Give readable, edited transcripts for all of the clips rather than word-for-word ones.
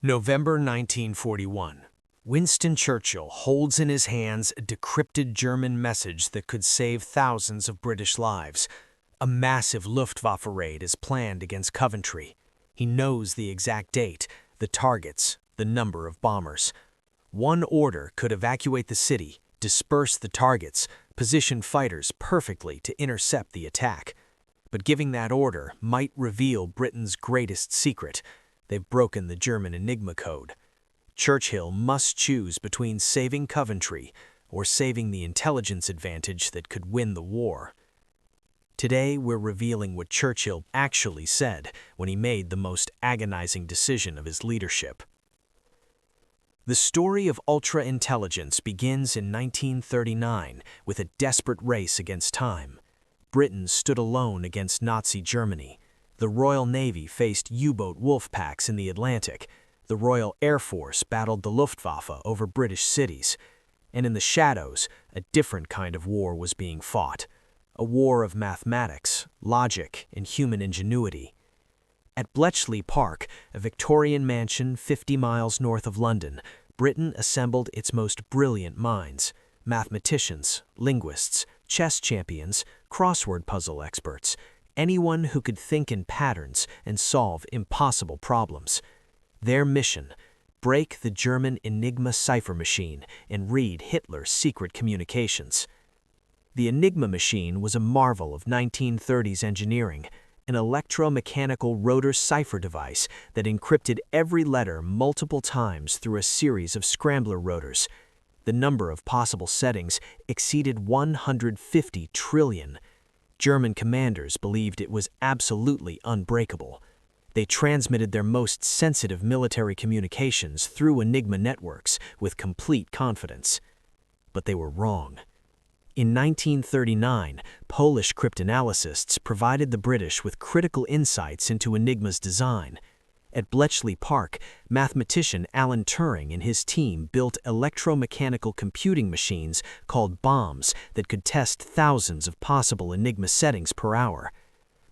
November 1941. Winston Churchill holds in his hands a decrypted German message that could save thousands of British lives. A massive Luftwaffe raid is planned against Coventry. He knows the exact date, the targets, the number of bombers. One order could evacuate the city, disperse the targets, position fighters perfectly to intercept the attack. But giving that order might reveal Britain's greatest secret. They've broken the German Enigma code. Churchill must choose between saving Coventry or saving the intelligence advantage that could win the war. Today, we're revealing what Churchill actually said when he made the most agonizing decision of his leadership. The story of ultra-intelligence begins in 1939 with a desperate race against time. Britain stood alone against Nazi Germany. The Royal Navy faced U-boat wolf packs in the Atlantic. The Royal Air Force battled the Luftwaffe over British cities. And in the shadows, a different kind of war was being fought. A war of mathematics, logic, and human ingenuity. At Bletchley Park, a Victorian mansion 50 miles north of London, Britain assembled its most brilliant minds: mathematicians, linguists, chess champions, crossword puzzle experts, anyone who could think in patterns and solve impossible problems. Their mission: break the German Enigma cipher machine and read Hitler's secret communications. The Enigma machine was a marvel of 1930s engineering, an electromechanical rotor cipher device that encrypted every letter multiple times through a series of scrambler rotors. The number of possible settings exceeded 150 trillion. German commanders believed it was absolutely unbreakable. They transmitted their most sensitive military communications through Enigma networks with complete confidence. But they were wrong. In 1939, Polish cryptanalysts provided the British with critical insights into Enigma's design. At Bletchley Park, mathematician Alan Turing and his team built electromechanical computing machines called bombs that could test thousands of possible Enigma settings per hour.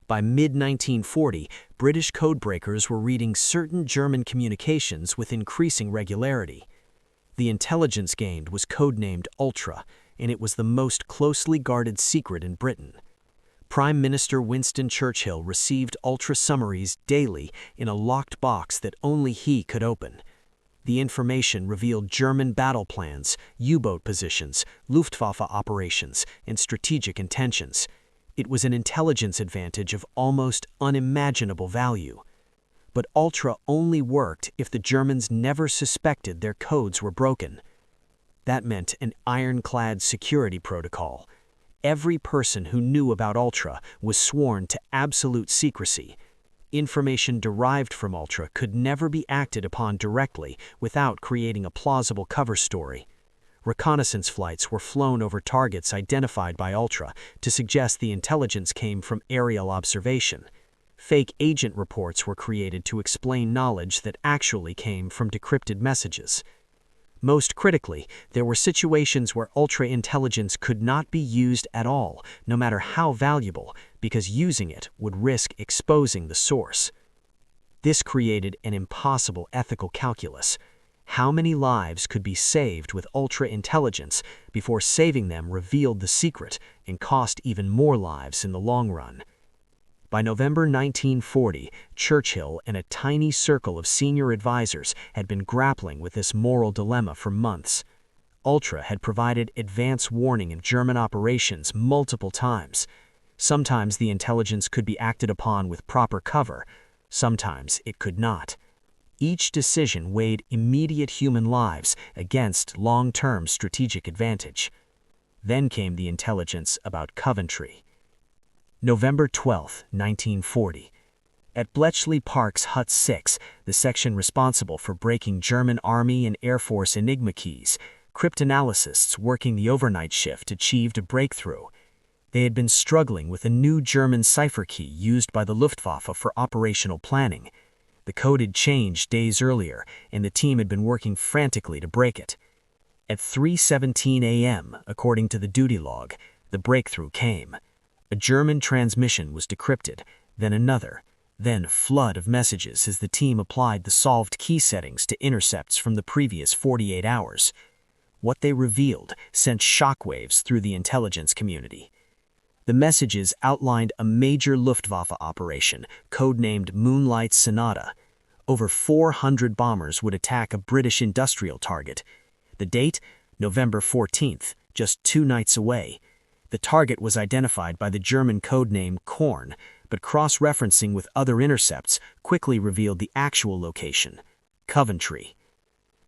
By mid-1940, British codebreakers were reading certain German communications with increasing regularity. The intelligence gained was codenamed Ultra, and it was the most closely guarded secret in Britain. Prime Minister Winston Churchill received Ultra summaries daily in a locked box that only he could open. The information revealed German battle plans, U-boat positions, Luftwaffe operations, and strategic intentions. It was an intelligence advantage of almost unimaginable value. But Ultra only worked if the Germans never suspected their codes were broken. That meant an ironclad security protocol. Every person who knew about Ultra was sworn to absolute secrecy. Information derived from Ultra could never be acted upon directly without creating a plausible cover story. Reconnaissance flights were flown over targets identified by Ultra to suggest the intelligence came from aerial observation. Fake agent reports were created to explain knowledge that actually came from decrypted messages. Most critically, there were situations where ultra-intelligence could not be used at all, no matter how valuable, because using it would risk exposing the source. This created an impossible ethical calculus. How many lives could be saved with ultra-intelligence before saving them revealed the secret and cost even more lives in the long run? By November 1940, Churchill and a tiny circle of senior advisors had been grappling with this moral dilemma for months. Ultra had provided advance warning of German operations multiple times. Sometimes the intelligence could be acted upon with proper cover. Sometimes it could not. Each decision weighed immediate human lives against long-term strategic advantage. Then came the intelligence about Coventry. November 12, 1940. At Bletchley Park's Hut 6, the section responsible for breaking German Army and Air Force Enigma keys, cryptanalysts working the overnight shift achieved a breakthrough. They had been struggling with a new German cipher key used by the Luftwaffe for operational planning. The code had changed days earlier, and the team had been working frantically to break it. At 3:17 a.m., according to the duty log, the breakthrough came. A German transmission was decrypted, then another, then flood of messages as the team applied the solved key settings to intercepts from the previous 48 hours. What they revealed sent shockwaves through the intelligence community. The messages outlined a major Luftwaffe operation, codenamed Moonlight Sonata. Over 400 bombers would attack a British industrial target. The date? November 14th, just 2 nights away. The target was identified by the German codename Korn, but cross-referencing with other intercepts quickly revealed the actual location: Coventry.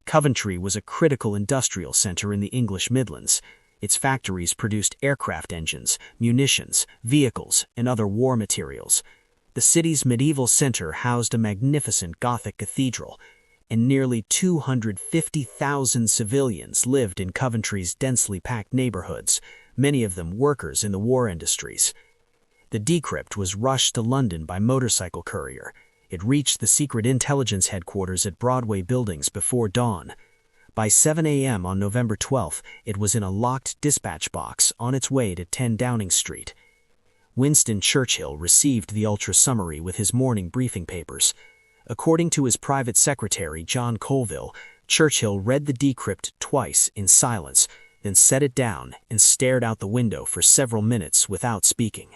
Coventry was a critical industrial center in the English Midlands. Its factories produced aircraft engines, munitions, vehicles, and other war materials. The city's medieval center housed a magnificent Gothic cathedral, and nearly 250,000 civilians lived in Coventry's densely packed neighborhoods, many of them workers in the war industries. The decrypt was rushed to London by motorcycle courier. It reached the secret intelligence headquarters at Broadway Buildings before dawn. By 7 a.m. on November 12th, it was in a locked dispatch box on its way to 10 Downing Street. Winston Churchill received the ultra-summary with his morning briefing papers. According to his private secretary, John Colville, Churchill read the decrypt twice in silence, then set it down and stared out the window for several minutes without speaking.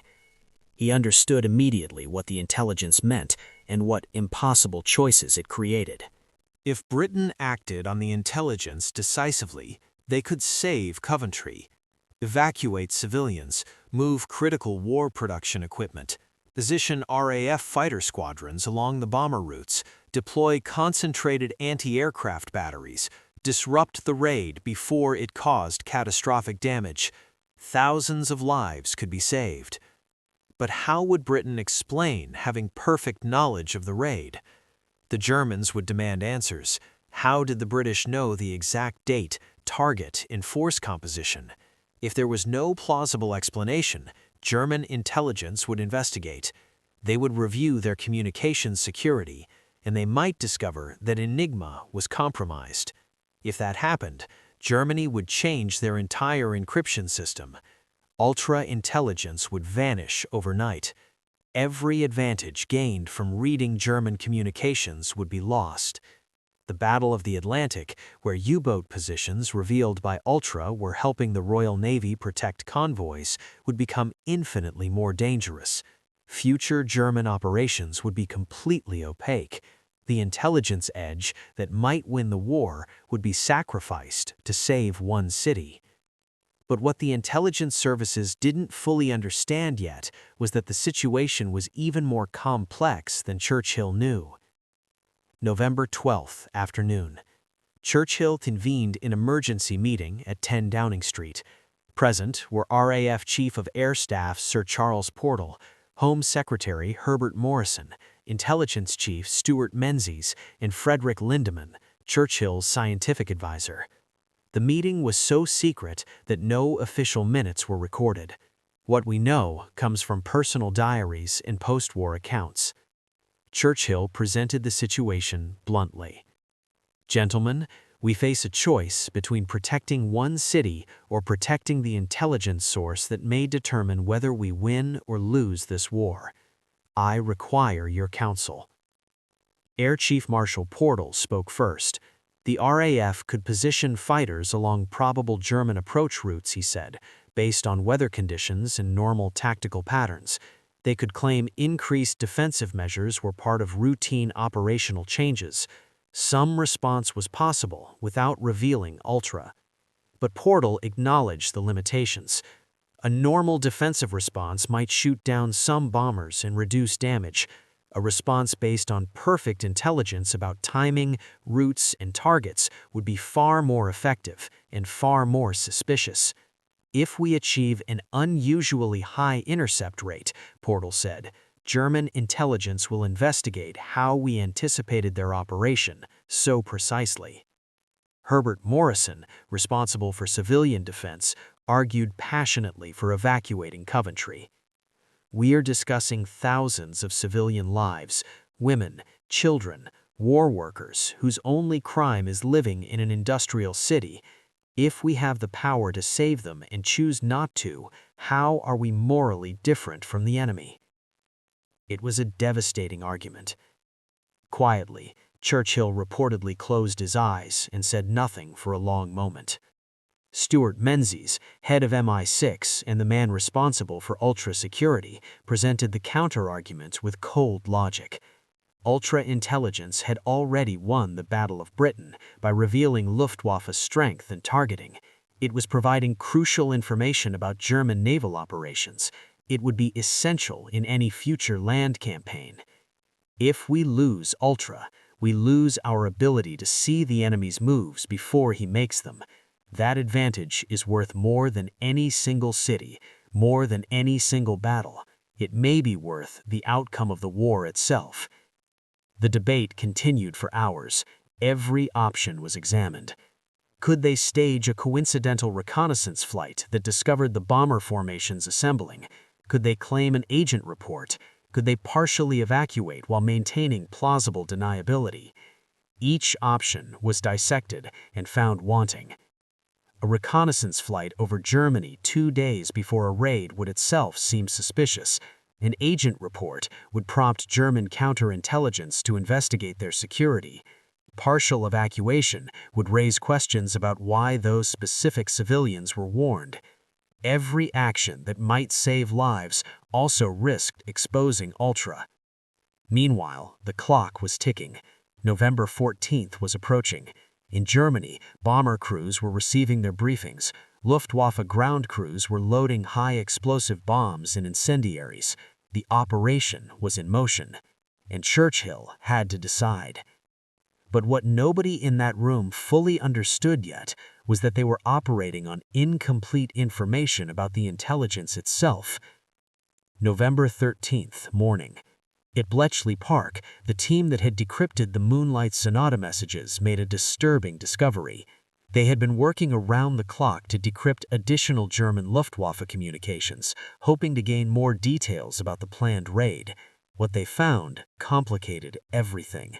He understood immediately what the intelligence meant and what impossible choices it created. If Britain acted on the intelligence decisively, they could save Coventry, evacuate civilians, move critical war production equipment, position RAF fighter squadrons along the bomber routes, deploy concentrated anti-aircraft batteries, disrupt the raid before it caused catastrophic damage. Thousands of lives could be saved. But how would Britain explain having perfect knowledge of the raid? The Germans would demand answers. How did the British know the exact date, target, and force composition? If there was no plausible explanation, German intelligence would investigate. They would review their communications security, and they might discover that Enigma was compromised. If that happened, Germany would change their entire encryption system. Ultra-intelligence would vanish overnight. Every advantage gained from reading German communications would be lost. The Battle of the Atlantic, where U-boat positions revealed by Ultra were helping the Royal Navy protect convoys, would become infinitely more dangerous. Future German operations would be completely opaque. The intelligence edge that might win the war would be sacrificed to save one city. But what the intelligence services didn't fully understand yet was that the situation was even more complex than Churchill knew. November 12th, afternoon. Churchill convened an emergency meeting at 10 Downing Street. Present were RAF Chief of Air Staff Sir Charles Portal, Home Secretary Herbert Morrison, Intelligence Chief Stuart Menzies, and Frederick Lindemann, Churchill's scientific advisor. The meeting was so secret that no official minutes were recorded. What we know comes from personal diaries and post-war accounts. Churchill presented the situation bluntly. "Gentlemen, we face a choice between protecting one city or protecting the intelligence source that may determine whether we win or lose this war. I require your counsel." Air Chief Marshal Portal spoke first. The RAF could position fighters along probable German approach routes, he said, based on weather conditions and normal tactical patterns. They could claim increased defensive measures were part of routine operational changes. Some response was possible without revealing Ultra. But Portal acknowledged the limitations. A normal defensive response might shoot down some bombers and reduce damage. A response based on perfect intelligence about timing, routes, and targets would be far more effective and far more suspicious. If we achieve an unusually high intercept rate, Portal said, German intelligence will investigate how we anticipated their operation so precisely. Herbert Morrison, responsible for civilian defense, argued passionately for evacuating Coventry. "We're discussing thousands of civilian lives, women, children, war workers whose only crime is living in an industrial city. If we have the power to save them and choose not to, how are we morally different from the enemy?" It was a devastating argument. Quietly, Churchill reportedly closed his eyes and said nothing for a long moment. Stuart Menzies, head of MI6 and the man responsible for Ultra security, presented the counter-argument with cold logic. Ultra intelligence had already won the Battle of Britain by revealing Luftwaffe's strength and targeting. It was providing crucial information about German naval operations. It would be essential in any future land campaign. If we lose Ultra, we lose our ability to see the enemy's moves before he makes them. That advantage is worth more than any single city, more than any single battle. It may be worth the outcome of the war itself. The debate continued for hours. Every option was examined. Could they stage a coincidental reconnaissance flight that discovered the bomber formations assembling? Could they claim an agent report? Could they partially evacuate while maintaining plausible deniability? Each option was dissected and found wanting. A reconnaissance flight over Germany 2 days before a raid would itself seem suspicious. An agent report would prompt German counterintelligence to investigate their security. Partial evacuation would raise questions about why those specific civilians were warned. Every action that might save lives also risked exposing Ultra. Meanwhile, the clock was ticking. November 14th was approaching. In Germany, bomber crews were receiving their briefings. Luftwaffe ground crews were loading high-explosive bombs and incendiaries. The operation was in motion, and Churchill had to decide. But what nobody in that room fully understood yet was that they were operating on incomplete information about the intelligence itself. November 13th, morning. At Bletchley Park, the team that had decrypted the Moonlight Sonata messages made a disturbing discovery. They had been working around the clock to decrypt additional German Luftwaffe communications, hoping to gain more details about the planned raid. What they found complicated everything.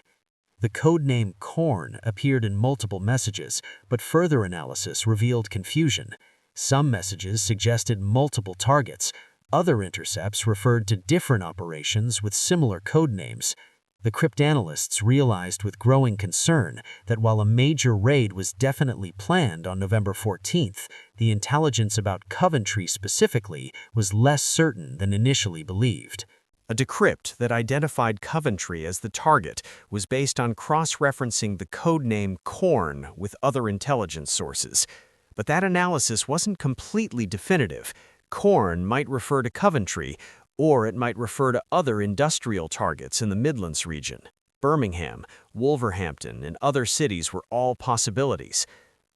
The codename Korn appeared in multiple messages, but further analysis revealed confusion. Some messages suggested multiple targets. Other intercepts referred to different operations with similar codenames. The cryptanalysts realized with growing concern that while a major raid was definitely planned on November 14th, the intelligence about Coventry specifically was less certain than initially believed. A decrypt that identified Coventry as the target was based on cross-referencing the codename Korn with other intelligence sources. But that analysis wasn't completely definitive. Korn might refer to Coventry, or it might refer to other industrial targets in the Midlands region. Birmingham, Wolverhampton, and other cities were all possibilities.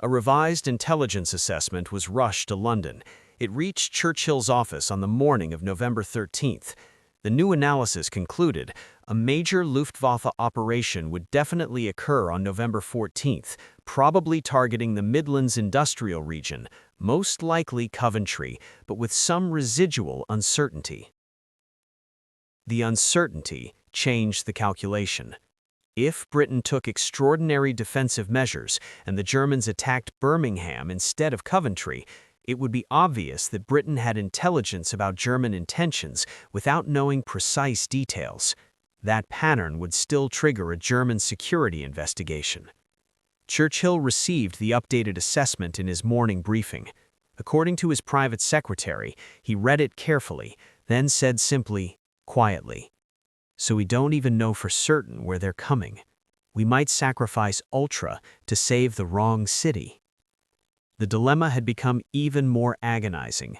A revised intelligence assessment was rushed to London. It reached Churchill's office on the morning of November 13th. The new analysis concluded a major Luftwaffe operation would definitely occur on November 14th, probably targeting the Midlands industrial region, most likely Coventry, but with some residual uncertainty. The uncertainty changed the calculation. If Britain took extraordinary defensive measures and the Germans attacked Birmingham instead of Coventry, it would be obvious that Britain had intelligence about German intentions without knowing precise details. That pattern would still trigger a German security investigation. Churchill received the updated assessment in his morning briefing. According to his private secretary, he read it carefully, then said simply, quietly, "So we don't even know for certain where they're coming. We might sacrifice Ultra to save the wrong city." The dilemma had become even more agonizing.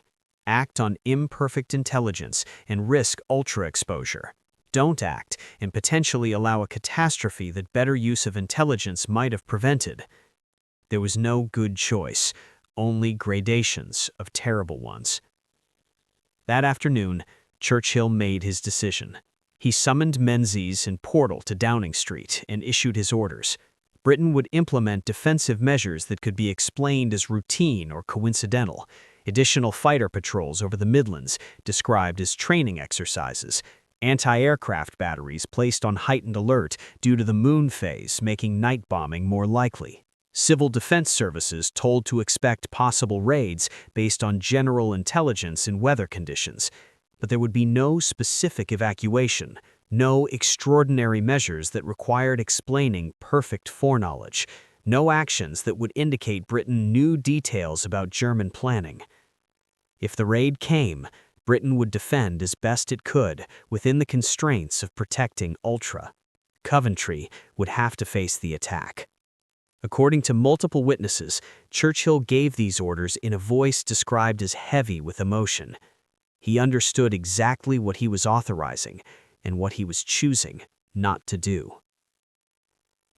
Act on imperfect intelligence and risk Ultra exposure. Don't act and potentially allow a catastrophe that better use of intelligence might have prevented. There was no good choice, only gradations of terrible ones. That afternoon, Churchill made his decision. He summoned Menzies and Portal to Downing Street and issued his orders. Britain would implement defensive measures that could be explained as routine or coincidental. Additional fighter patrols over the Midlands, described as training exercises. Anti-aircraft batteries placed on heightened alert due to the moon phase, making night bombing more likely. Civil defense services told to expect possible raids based on general intelligence and weather conditions. But there would be no specific evacuation, no extraordinary measures that required explaining perfect foreknowledge, no actions that would indicate Britain knew details about German planning. If the raid came, Britain would defend as best it could within the constraints of protecting Ultra. Coventry would have to face the attack. According to multiple witnesses, Churchill gave these orders in a voice described as heavy with emotion. He understood exactly what he was authorizing and what he was choosing not to do.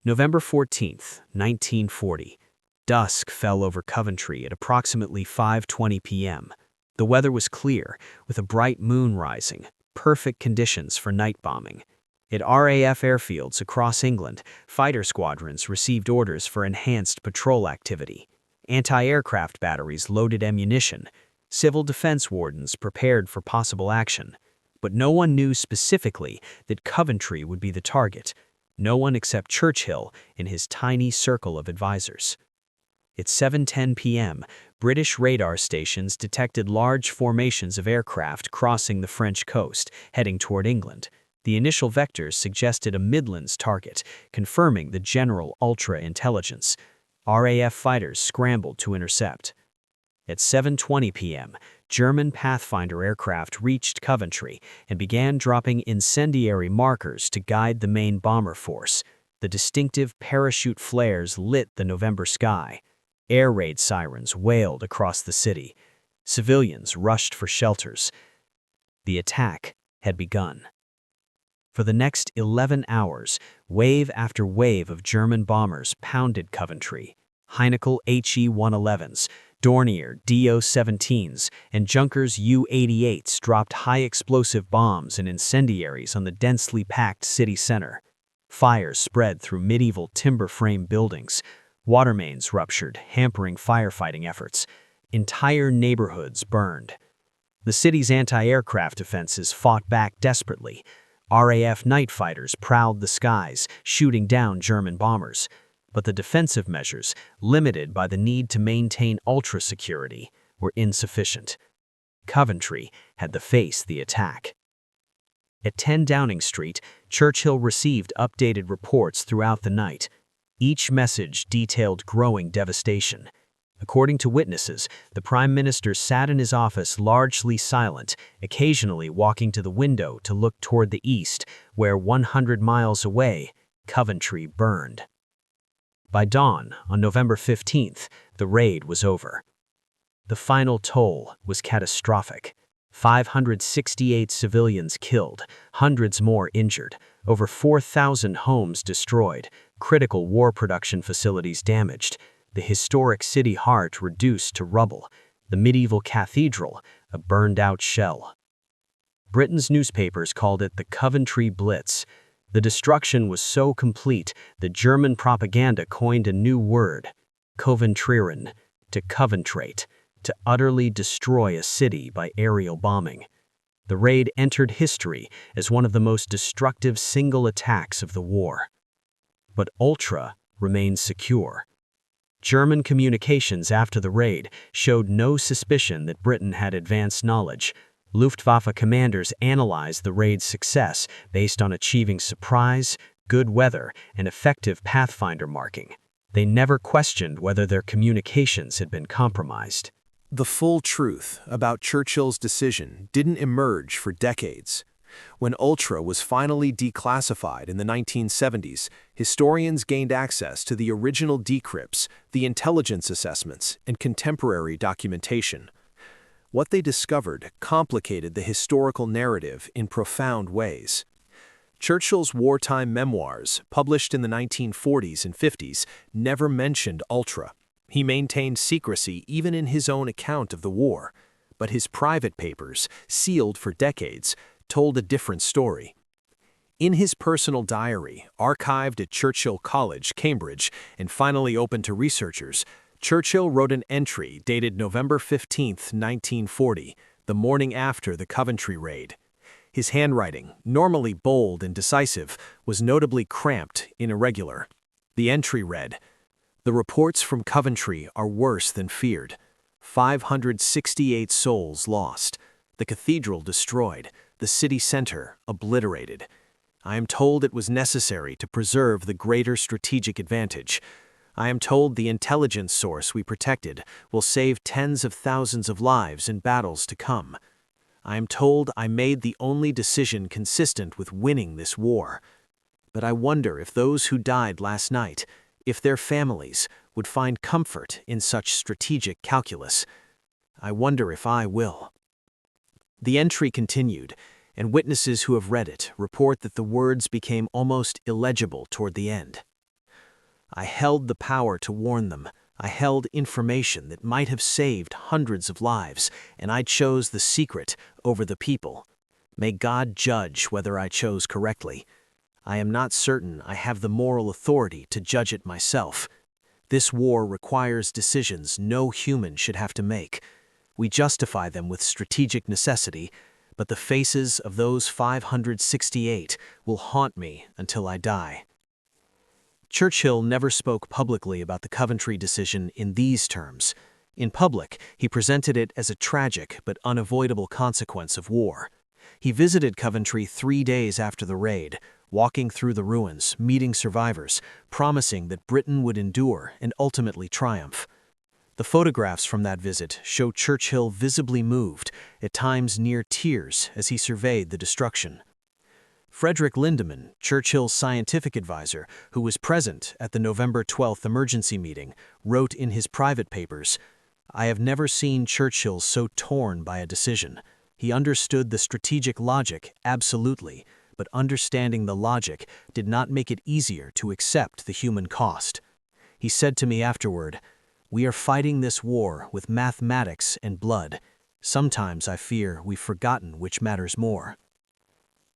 November 14th, 1940. Dusk fell over Coventry at approximately 5:20 p.m. The weather was clear, with a bright moon rising, perfect conditions for night bombing. At RAF airfields across England, fighter squadrons received orders for enhanced patrol activity. Anti-aircraft batteries loaded ammunition. Civil defense wardens prepared for possible action. But no one knew specifically that Coventry would be the target. No one except Churchill and his tiny circle of advisors. At 7:10 p.m., British radar stations detected large formations of aircraft crossing the French coast, heading toward England. The initial vectors suggested a Midlands target, confirming the general Ultra intelligence. RAF fighters scrambled to intercept. At 7:20 p.m., German Pathfinder aircraft reached Coventry and began dropping incendiary markers to guide the main bomber force. The distinctive parachute flares lit the November sky. Air raid sirens wailed across the city. Civilians rushed for shelters. The attack had begun. For the next 11 hours, wave after wave of German bombers pounded Coventry. Heinkel HE-111s, Dornier DO-17s, and Junkers U-88s dropped high-explosive bombs and incendiaries on the densely packed city center. Fires spread through medieval timber-frame buildings. Water mains ruptured, hampering firefighting efforts. Entire neighborhoods burned. The city's anti-aircraft defenses fought back desperately. RAF night fighters prowled the skies, shooting down German bombers. But the defensive measures, limited by the need to maintain ultra security, were insufficient. Coventry had to face the attack. At 10 Downing Street, Churchill received updated reports throughout the night. Each message detailed growing devastation. According to witnesses, the Prime Minister sat in his office largely silent, occasionally walking to the window to look toward the east, where 100 miles away, Coventry burned. By dawn, on November 15th, the raid was over. The final toll was catastrophic. 568 civilians killed, hundreds more injured, over 4,000 homes destroyed, critical war production facilities damaged, the historic city heart reduced to rubble, the medieval cathedral a burned-out shell. Britain's newspapers called it the Coventry Blitz. The destruction was so complete that German propaganda coined a new word, Coventrieren, to coventrate, to utterly destroy a city by aerial bombing. The raid entered history as one of the most destructive single attacks of the war. But Ultra remained secure. German communications after the raid showed no suspicion that Britain had advanced knowledge. Luftwaffe commanders analyzed the raid's success based on achieving surprise, good weather, and effective Pathfinder marking. They never questioned whether their communications had been compromised. The full truth about Churchill's decision didn't emerge for decades. When Ultra was finally declassified in the 1970s, historians gained access to the original decrypts, the intelligence assessments, and contemporary documentation. What they discovered complicated the historical narrative in profound ways. Churchill's wartime memoirs, published in the 1940s and 50s, never mentioned Ultra. He maintained secrecy even in his own account of the war, but his private papers, sealed for decades, told a different story. In his personal diary, archived at Churchill College, Cambridge, and finally open to researchers, Churchill wrote an entry dated November 15, 1940, the morning after the Coventry raid. His handwriting, normally bold and decisive, was notably cramped and irregular. The entry read, "The reports from Coventry are worse than feared. 568 souls lost. the cathedral destroyed, the city center obliterated. I am told it was necessary to preserve the greater strategic advantage. I am told the intelligence source we protected will save tens of thousands of lives in battles to come. I am told I made the only decision consistent with winning this war. But I wonder if those who died last night, if their families, would find comfort in such strategic calculus. I wonder if I will. The entry continued, and witnesses who have read it report that the words became almost illegible toward the end. I held the power to warn them. I held information that might have saved hundreds of lives, and I chose the secret over the people. May God judge whether I chose correctly. I am not certain I have the moral authority to judge it myself. This war requires decisions no human should have to make. We justify them with strategic necessity, but the faces of those 568 will haunt me until I die. Churchill never spoke publicly about the Coventry decision in these terms. In public, he presented it as a tragic but unavoidable consequence of war. He visited Coventry 3 days after the raid, walking through the ruins, meeting survivors, promising that Britain would endure and ultimately triumph. The photographs from that visit show Churchill visibly moved, at times near tears, as he surveyed the destruction. Frederick Lindemann, Churchill's scientific advisor, who was present at the November 12th emergency meeting, wrote in his private papers, "I have never seen Churchill so torn by a decision. He understood the strategic logic absolutely, but understanding the logic did not make it easier to accept the human cost. He said to me afterward, 'We are fighting this war with mathematics and blood. Sometimes I fear we've forgotten which matters more.'"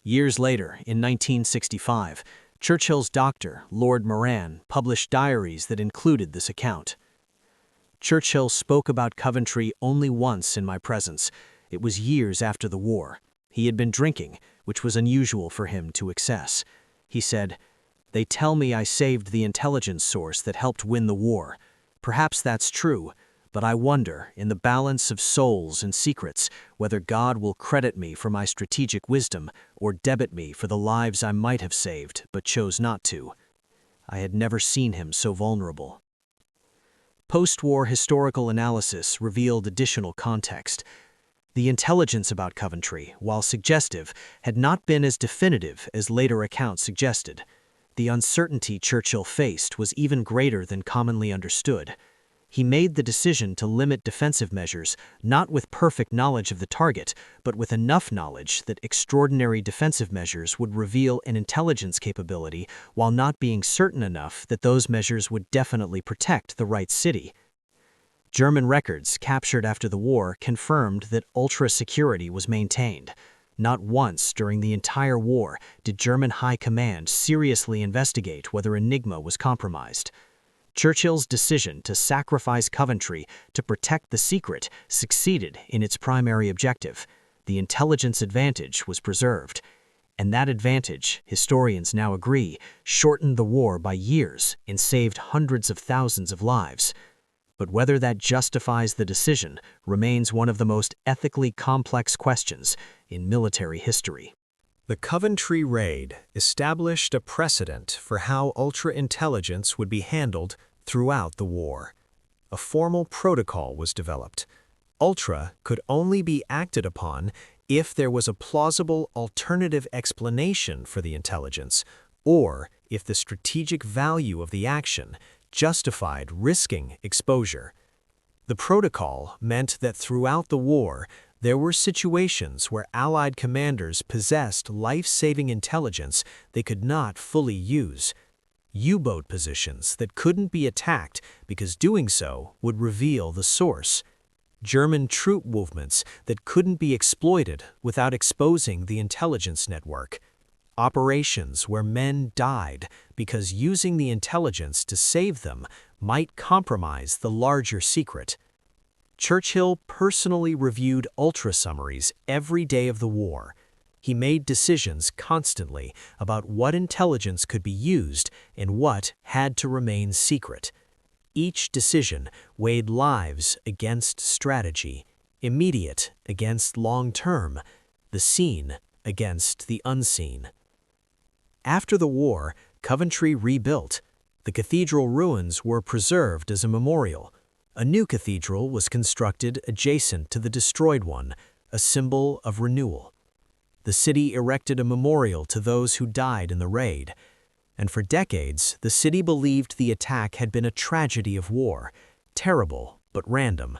Years later, in 1965, Churchill's doctor, Lord Moran, published diaries that included this account. Churchill spoke about Coventry only once in my presence. It was years after the war. He had been drinking, which was unusual for him to excess. He said, "They tell me I saved the intelligence source that helped win the war. Perhaps that's true, but I wonder, in the balance of souls and secrets, whether God will credit me for my strategic wisdom or debit me for the lives I might have saved but chose not to." I had never seen him so vulnerable. Post-war historical analysis revealed additional context. The intelligence about Coventry, while suggestive, had not been as definitive as later accounts suggested. The uncertainty Churchill faced was even greater than commonly understood. He made the decision to limit defensive measures, not with perfect knowledge of the target, but with enough knowledge that extraordinary defensive measures would reveal an intelligence capability while not being certain enough that those measures would definitely protect the right city. German records captured after the war confirmed that ultra-security was maintained. Not once during the entire war did German High Command seriously investigate whether Enigma was compromised. Churchill's decision to sacrifice Coventry to protect the secret succeeded in its primary objective. The intelligence advantage was preserved. And that advantage, historians now agree, shortened the war by years and saved hundreds of thousands of lives. But whether that justifies the decision remains one of the most ethically complex questions in military history. The Coventry raid established a precedent for how ultra-intelligence would be handled throughout the war. A formal protocol was developed. Ultra could only be acted upon if there was a plausible alternative explanation for the intelligence, or if the strategic value of the action justified risking exposure. The protocol meant that throughout the war, there were situations where Allied commanders possessed life-saving intelligence they could not fully use. U-boat positions that couldn't be attacked because doing so would reveal the source. German troop movements that couldn't be exploited without exposing the intelligence network. Operations where men died because using the intelligence to save them might compromise the larger secret. Churchill personally reviewed ultra-summaries every day of the war. He made decisions constantly about what intelligence could be used and what had to remain secret. Each decision weighed lives against strategy. immediate against long-term, the seen against the unseen. After the war, Coventry rebuilt. The cathedral ruins were preserved as a memorial. A new cathedral was constructed adjacent to the destroyed one, a symbol of renewal. The city erected a memorial to those who died in the raid, and for decades the city believed the attack had been a tragedy of war, terrible but random.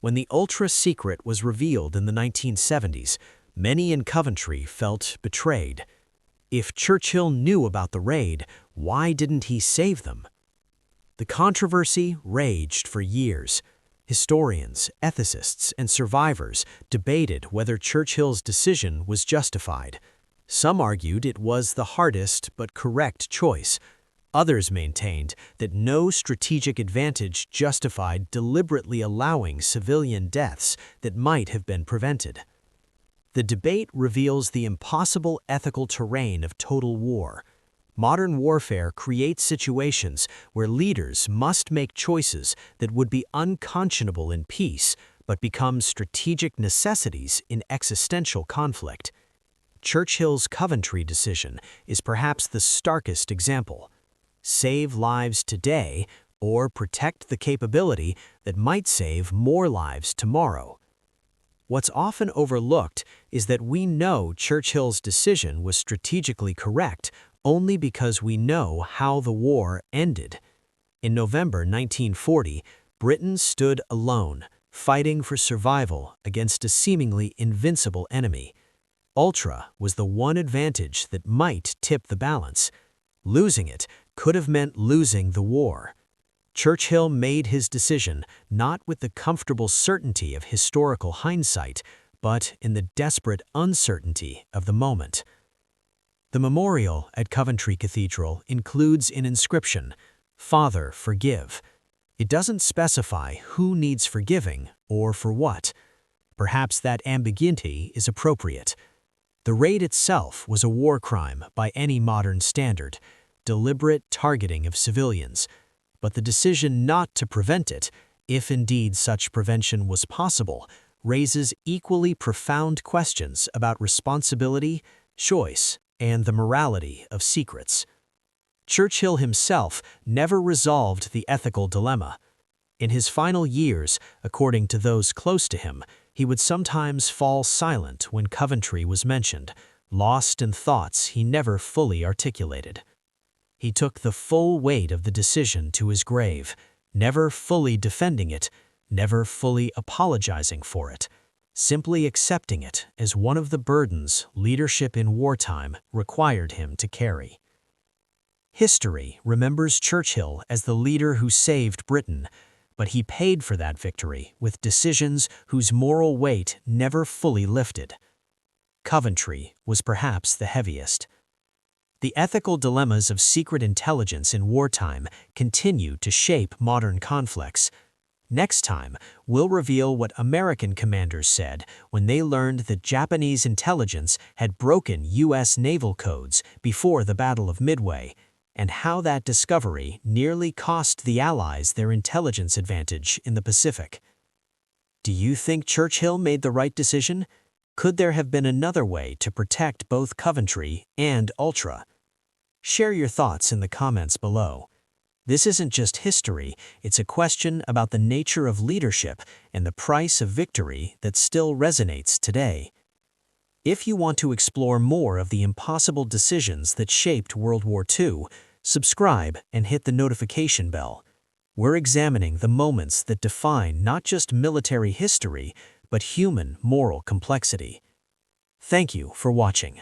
When the ultra-secret was revealed in the 1970s, many in Coventry felt betrayed. If Churchill knew about the raid, why didn't he save them? The controversy raged for years. Historians, ethicists, and survivors debated whether Churchill's decision was justified. Some argued it was the hardest but correct choice. Others maintained that no strategic advantage justified deliberately allowing civilian deaths that might have been prevented. The debate reveals the impossible ethical terrain of total war. Modern warfare creates situations where leaders must make choices that would be unconscionable in peace, but become strategic necessities in existential conflict. Churchill's Coventry decision is perhaps the starkest example. Save lives today, or protect the capability that might save more lives tomorrow. What's often overlooked is that we know Churchill's decision was strategically correct only because we know how the war ended. In November 1940, Britain stood alone, fighting for survival against a seemingly invincible enemy. Ultra was the one advantage that might tip the balance. Losing it could have meant losing the war. Churchill made his decision not with the comfortable certainty of historical hindsight, but in the desperate uncertainty of the moment. The memorial at Coventry Cathedral includes an inscription, "Father, forgive." It doesn't specify who needs forgiving or for what. Perhaps that ambiguity is appropriate. The raid itself was a war crime by any modern standard, deliberate targeting of civilians. But the decision not to prevent it, if indeed such prevention was possible, raises equally profound questions about responsibility, choice, and the morality of secrets. Churchill himself never resolved the ethical dilemma. In his final years, according to those close to him, he would sometimes fall silent when Coventry was mentioned, lost in thoughts he never fully articulated. He took the full weight of the decision to his grave, never fully defending it, never fully apologizing for it, simply accepting it as one of the burdens leadership in wartime required him to carry. History remembers Churchill as the leader who saved Britain, but he paid for that victory with decisions whose moral weight never fully lifted. Coventry was perhaps the heaviest. The ethical dilemmas of secret intelligence in wartime continue to shape modern conflicts. Next time, we'll reveal what American commanders said when they learned that Japanese intelligence had broken U.S. naval codes before the Battle of Midway, and how that discovery nearly cost the Allies their intelligence advantage in the Pacific. Do you think Churchill made the right decision? Could there have been another way to protect both Coventry and Ultra? Share your thoughts in the comments below. This isn't just history, it's a question about the nature of leadership and the price of victory that still resonates today. If you want to explore more of the impossible decisions that shaped World War II, subscribe and hit the notification bell. We're examining the moments that define not just military history, but human moral complexity. Thank you for watching.